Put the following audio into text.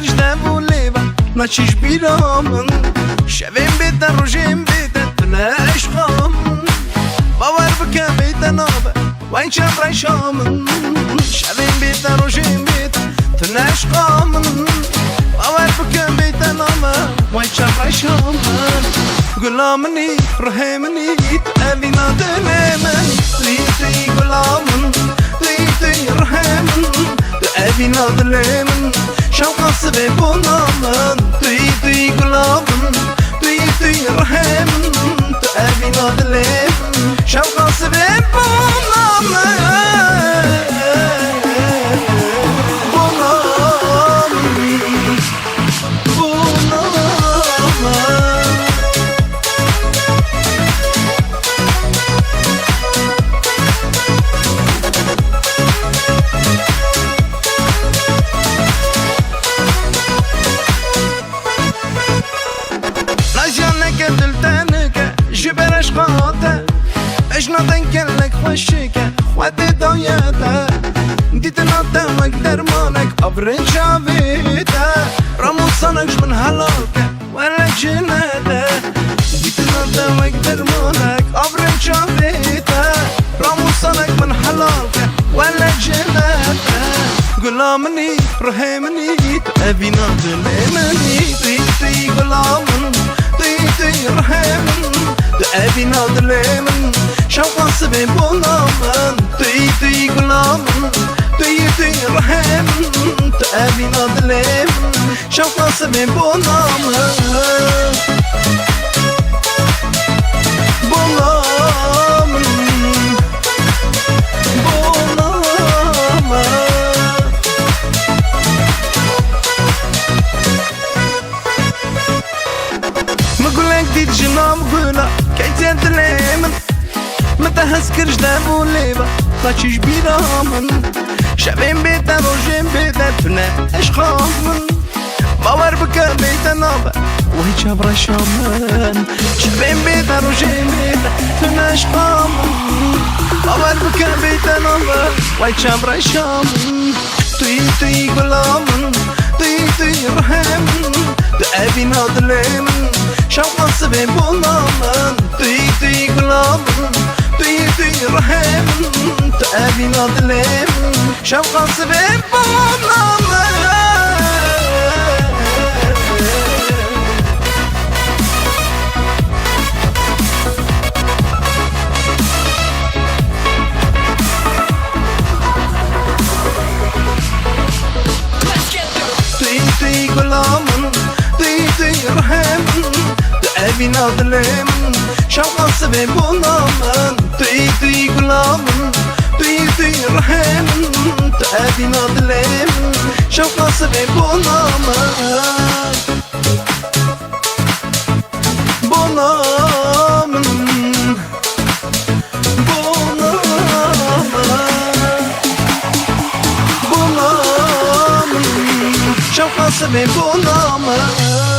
کرجده بولیبا نچیش بیرامن شویم بیده روژیم بیده تنش خامن باور بکه بیده نابه وین چپرای شامن شویم بیده روژیم بیده تنش خامن باور بکه بیده نابه وین چپرای شامن گلامنی رحمنی تو اوینا دلمن لیتی گلامن لیتی رحمن تو اوینا دلمن شوقا سبه بونامن توی گلامن توی رحمن تو اوینا دلمن شوقا سبه بونامن جبرش خاطر اجنادن کلک خوشیکه خودی دایده دیدن آدمک درمانک آبرین شاویده راموسانکش من حلاکه ولی جنده دیدن آدمک درمانک آبرین شاویده راموسانک من حلاکه ولی جنده گلامنی رحمنی تو اوینا دلمنی توی گلامن توی رحمن تو اوینا دلمن شوقا سبه بونامن توی گلامن توی رحمن تو اوینا دلمن شوقا سبه بونامن بونامن دید جنام گونا کیتین دلیمن متحس کرجده بولیبا نچیش بیرامن شویم بیده روژیم بیده تونه اشخامن باور بکه بیده نابه وی چبر شامن شویم بیده روژیم بیده تونه اشخامن باور بکه بیده نابه وی چبر شامن توی گلامن توی رحمن تو اوینا دلیمن شوقا سبه بونامن توی گلامن توی رحمن تو اوینا دلمن شوقا سبه بونامن توی گلامن توی رحمن اوینا دلمن شوقا سبه بونامن توی گلامن توی رحمن تو اوینا دلمن شوقا سبه بونامن بونامن بونامن شوقا سبه بونامن